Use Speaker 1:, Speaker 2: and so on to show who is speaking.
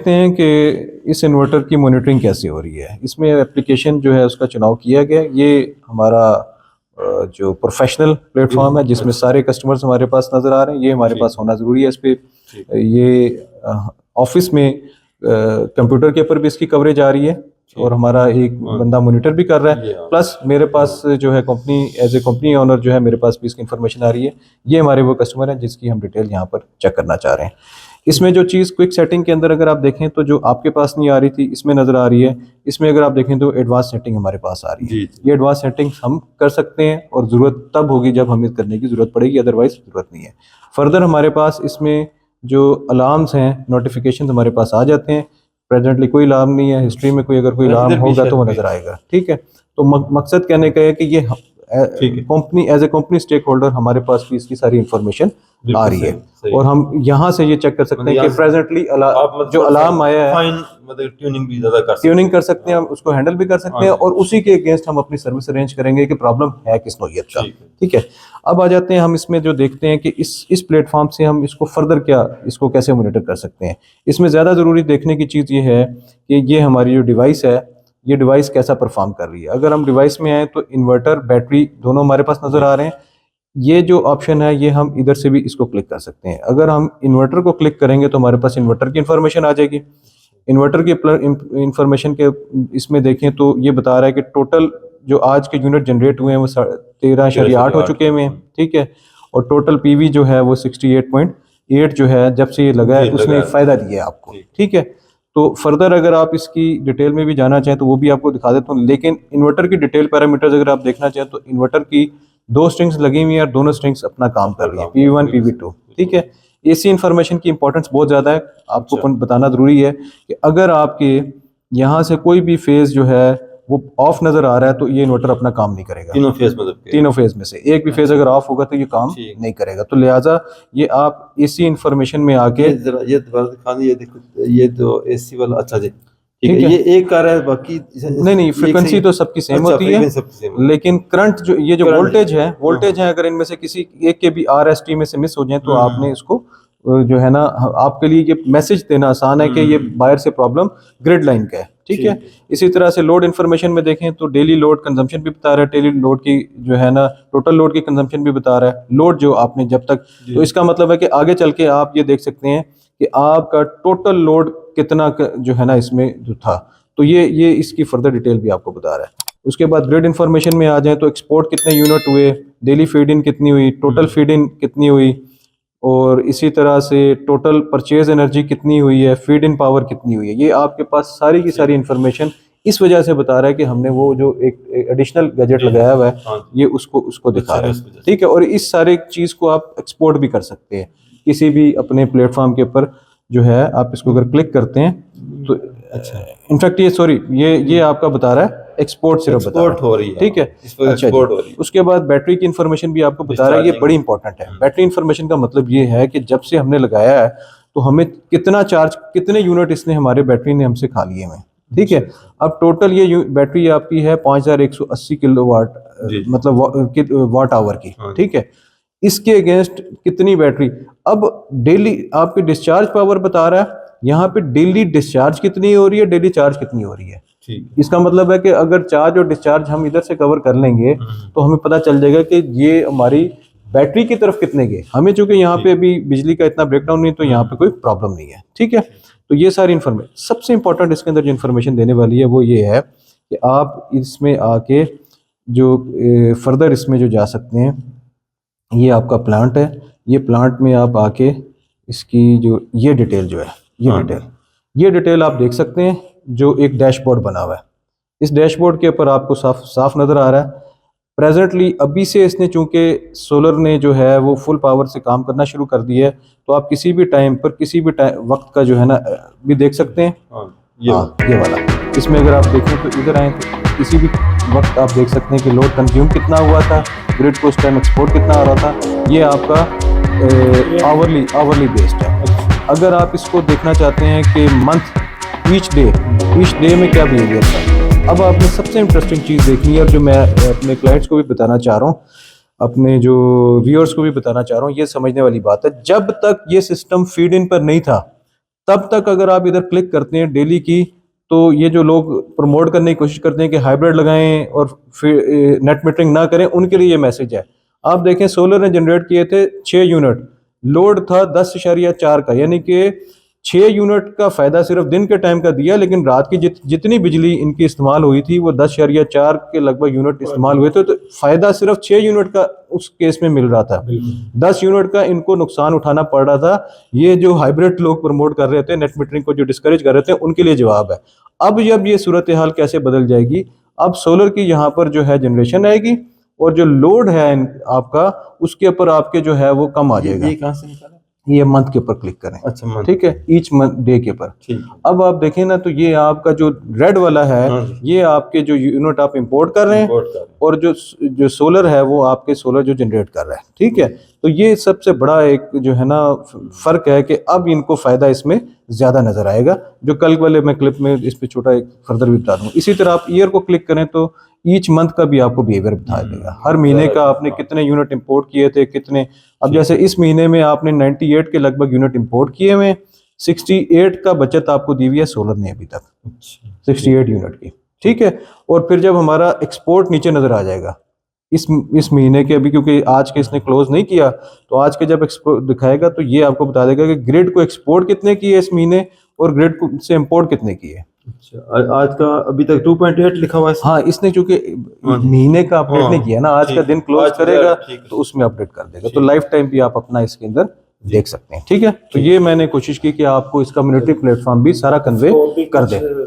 Speaker 1: देखते हैं कि इस इन्वर्टर की मॉनिटरिंग कैसे हो रही है। इसमें एप्लीकेशन जो है उसका चुनाव किया गया। ये हमारा जो प्रोफेशनल प्लेटफॉर्म है जिसमें सारे कस्टमर्स हमारे पास नज़र आ रहे हैं, ये हमारे पास होना ज़रूरी है। इस पर ये ऑफिस में कंप्यूटर के ऊपर भी इसकी कवरेज आ रही है और हमारा एक बंदा मॉनिटर भी कर रहा है। प्लस मेरे पास जो है company as a company owner जो है मेरे पास भी इसकी इन्फॉर्मेशन आ रही है। ये हमारे वो कस्टमर हैं जिसकी हम डिटेल यहाँ पर चेक करना चाह रहे हैं। इसमें जो चीज़ क्विक सेटिंग के अंदर अगर आप देखें तो जो आपके पास नहीं आ रही थी इसमें नज़र आ रही है। इसमें अगर आप देखें तो एडवांस सेटिंग हमारे पास आ रही है। ये एडवांस सेटिंग हम कर सकते हैं और ज़रूरत तब होगी जब हमें करने की ज़रूरत पड़ेगी, अदरवाइज ज़रूरत नहीं है। फर्दर हमारे पास इसमें जो अलार्म्स हैं, नोटिफिकेशन हमारे पास आ जाते हैं। प्रेजेंटली कोई अलार्म नहीं है, हिस्ट्री में कोई अगर कोई अलार्म होगा तो वो नज़र आएगा। ठीक है, तो मकसद कहने का है कि ये company as a company stakeholder हमारे पास भी इसकी सारी इंफॉर्मेशन आ रही है और हम यहाँ से ये चेक कर सकते हैं कि प्रेजेंटली जो अलार्म आया है ट्यूनिंग कर सकते हैं, हम उसको हैंडल भी कर सकते हैं और उसी के अगेंस्ट हम अपनी सर्विस अरेंज करेंगे कि प्रॉब्लम है किस नौइयत का। ठीक है, अब आ जाते हैं हम इसमें जो देखते हैं कि इस प्लेटफॉर्म से हम इसको फर्दर इसको कैसे मॉनिटर कर सकते हैं। इसमें ज़्यादा ज़रूरी देखने की चीज़ ये है कि ये हमारी जो डिवाइस है ये डिवाइस कैसा परफॉर्म कर रही है। अगर हम डिवाइस में आए तो इन्वर्टर बैटरी दोनों हमारे पास नज़र आ रहे हैं। ये जो ऑप्शन है ये हम इधर से भी इसको क्लिक कर सकते हैं। अगर हम इन्वर्टर को क्लिक करेंगे तो हमारे पास इन्वर्टर की इंफॉर्मेशन आ जाएगी। इन्वर्टर की इंफॉर्मेशन के इसमें देखें तो ये बता रहा है कि टोटल जो आज के यूनिट जनरेट हुए हैं वो 13.8 हो चुके हुए हैं। ठीक है, और टोटल पीवी जो है वो 68.8 जो है जब से ये लगा है उसने फ़ायदा दिया है आपको। ठीक है, तो फर्दर अगर आप इसकी डिटेल में भी जाना चाहें तो वो भी आपको दिखा देता हूँ। लेकिन इन्वर्टर की डिटेल पैरामीटर्स अगर आप देखना चाहें तो इन्वर्टर की 2 स्ट्रिंग्स लगी हुई हैं और दोनों स्ट्रिंग्स अपना काम कर रही है, PV1 PV2। ठीक है, एसी इन्फॉर्मेशन की इंपॉर्टेंस बहुत ज़्यादा है, आपको बताना ज़रूरी है कि अगर आपके यहाँ से कोई भी फेज़ जो है वो ऑफ नज़र आ रहा है तो ये इन्वर्टर अपना काम नहीं करेगा। तीनों फेज में से एक भी फेज अगर ऑफ होगा तो ये काम नहीं करेगा। तो लिहाजा ये आप एसी इंफॉर्मेशन में आके
Speaker 2: ये देखो ये तो एसी वाला अच्छा जी ठीक है, ये एक कार है बाकी
Speaker 1: नहीं फ्रीक्वेंसी तो सबकी सेम होती है लेकिन करंट जो ये जो वोल्टेज है अगर इनमें से किसी एक के भी RST में से मिस हो जाए तो आपने इसको जो है ना आपके लिए ये मैसेज देना आसान है कि ये बाहर से प्रॉब्लम ग्रिड लाइन का है। ठीक है, इसी तरह से लोड इन्फॉर्मेशन में देखें तो डेली लोड कंजम्पशन भी बता रहा है, डेली लोड की जो है ना टोटल लोड की कंजम्पशन भी बता रहा है, लोड जो आपने जब तक। तो इसका मतलब है कि आगे चल के आप ये देख सकते हैं कि आपका टोटल लोड कितना जो है ना इसमें जो था। तो ये इसकी फर्दर डिटेल भी आपको बता रहा है। उसके बाद ग्रिड इन्फॉर्मेशन में आ जाए तो एक्सपोर्ट कितने यूनिट हुए, डेली फीड इन कितनी हुई, टोटल फीड इन कितनी हुई और इसी तरह से टोटल परचेज एनर्जी कितनी हुई है, फीड इन पावर कितनी हुई है। ये आपके पास सारी की सारी इन्फॉर्मेशन इस वजह से बता रहा है कि हमने वो जो एक एडिशनल गैजेट लगाया हुआ है ये उसको दिखा रहा है। ठीक है, और इस सारे चीज़ को आप एक्सपोर्ट भी कर सकते हैं किसी भी अपने प्लेटफॉर्म के ऊपर जो है। आप इसको अगर क्लिक करते हैं तो अच्छा इनफैक्ट ये आपका बता रहा है एक्सपोर्ट सिर्फ
Speaker 2: एक्सपोर्ट हो रही है।
Speaker 1: ठीक है, अच्छा हो रही है। उसके बाद बैटरी की इन्फॉर्मेशन भी आपको बता रहा है, ये बड़ी इंपॉर्टेंट है। बैटरी इन्फॉर्मेशन का मतलब ये है कि जब से हमने लगाया है तो हमें कितना चार्ज, कितने यूनिट इसने हमारे बैटरी ने हमसे खा लिए हैं। ठीक है, अब टोटल ये बैटरी आपकी है 5180 किलोवाट मतलब वाट आवर की। ठीक है, इसके अगेंस्ट कितनी बैटरी, अब डेली आपकी डिस्चार्ज पावर बता रहा है, यहाँ पे डेली डिस्चार्ज कितनी हो रही है, डेली चार्ज कितनी हो रही है। इसका मतलब है कि अगर चार्ज और डिस्चार्ज हम इधर से कवर कर लेंगे तो हमें पता चल जाएगा कि ये हमारी बैटरी की तरफ कितने गए। हमें चूंकि यहाँ पे अभी बिजली का इतना ब्रेकडाउन नहीं तो यहाँ पे कोई प्रॉब्लम नहीं है। ठीक है, तो ये सारी इन्फॉर्मेशन, सबसे इंपॉर्टेंट इसके अंदर जो इन्फॉर्मेशन देने वाली है वो ये है कि आप इसमें आके जो फर्दर इसमें जो जा सकते हैं, ये आपका प्लांट है, ये प्लांट में आप आके इसकी जो ये डिटेल जो है ये डिटेल आप देख सकते हैं जो एक डैशबोर्ड बना हुआ है। इस डैशबोर्ड के ऊपर आपको साफ नज़र आ रहा है। प्रेजेंटली अभी से इसने चूंकि सोलर ने जो है वो फुल पावर से काम करना शुरू कर दिया है तो आप किसी भी टाइम पर किसी भी वक्त का जो है ना भी देख सकते हैं। ये वाला इसमें अगर आप देखें तो इधर आए तो किसी भी वक्त आप देख सकते हैं कि लोड कंज्यूम कितना हुआ था, ग्रिड को उस टाइम एक्सपोर्ट कितना आ रहा था। ये आपका आवरली बेस्ड है। अगर आप इसको देखना चाहते हैं कि मंथ ईच डे में क्या बिहेवियर था, अब आपने सबसे इंटरेस्टिंग चीज़ देखनी है और जो मैं अपने क्लाइंट्स को भी बताना चाह रहा हूँ, अपने जो व्यूअर्स को भी बताना चाह रहा हूँ, ये समझने वाली बात है। जब तक ये सिस्टम फीड इन पर नहीं था तब तक अगर आप इधर क्लिक करते हैं डेली की, तो ये जो लोग प्रमोट करने की कोशिश करते हैं कि हाइब्रिड लगाएं और फिर नेट मीटरिंग ना करें, उनके लिए ये मैसेज है। आप देखें सोलर ने जनरेट किए थे 6 यूनिट, लोड था 10.4 का, यानी कि 6 यूनिट का फ़ायदा सिर्फ दिन के टाइम का दिया, लेकिन रात की जितनी बिजली इनकी इस्तेमाल हुई थी वो 10.4 के लगभग यूनिट इस्तेमाल हुए थे, तो फ़ायदा सिर्फ 6 यूनिट का उस केस में मिल रहा था। 10 यूनिट का इनको नुकसान उठाना पड़ रहा था। ये जो हाइब्रिड लोग प्रमोट कर रहे थे, नेट मीटरिंग को जो डिस्करेज कर रहे थे, उनके लिए जवाब है। अब जब ये सूरत हाल कैसे बदल जाएगी, अब सोलर की यहाँ पर जो है जनरेशन आएगी और जो लोड है आपका, उसके ऊपर आपके जो है वो कम आ जाएगा।
Speaker 2: ये कहाँ से निकाला?
Speaker 1: ये मंथ के ऊपर क्लिक करें,
Speaker 2: अच्छा मंथ,
Speaker 1: ठीक है, ईच मंथ डे के ऊपर।
Speaker 2: ठीक।
Speaker 1: अब आप देखें ना, तो ये आपका जो रेड वाला है,
Speaker 2: हाँ जी।
Speaker 1: ये आपके जो यूनिट आप इंपोर्ट कर रहे हैं,
Speaker 2: इंपोर्ट कर रहे हैं।
Speaker 1: और जो सोलर है वो आपके सोलर जो जनरेट कर रहा है, ठीक है। तो ये सबसे बड़ा एक जो है ना फर्क है कि अब इनको फायदा इसमें ज्यादा नजर आएगा, जो कल वाले मैं क्लिप में इस पे छोटा एक फर्दर भी बता दूं। इसी तरह आप ईयर को क्लिक करें तो ईच मंथ का भी आपको बिहेवियर बता देगा, हर महीने का आपने कितने यूनिट इंपोर्ट किए थे, कितने। अब जैसे इस महीने में आपने 98 के लगभग यूनिट इंपोर्ट किए हुए, 68 का बचत आपको दी हुई है सोलर ने अभी तक, 68 यूनिट की, ठीक है। और फिर जब हमारा एक्सपोर्ट नीचे नजर आ जाएगा इस महीने के, अभी क्योंकि आज के इसने क्लोज नहीं किया, तो आज के जब एक्सपोर्ट दिखाएगा तो ये आपको बता देगा कि ग्रिड को एक्सपोर्ट कितने किए इस महीने और ग्रिड को से इंपोर्ट कितने किए।
Speaker 2: अच्छा, आज का अभी तक 2.8 लिखा हुआ है।
Speaker 1: हाँ, इसने चूंकि महीने का अपडेट नहीं किया ना, आज का दिन क्लोज
Speaker 2: आज
Speaker 1: करेगा
Speaker 2: ठीक है।
Speaker 1: तो उसमें अपडेट कर देगा, तो लाइफ टाइम भी आप अपना इसके अंदर देख सकते हैं, ठीक है। तो ये मैंने कोशिश की कि आपको इसका कम्युनिटी प्लेटफॉर्म भी सारा कन्वे कर दे।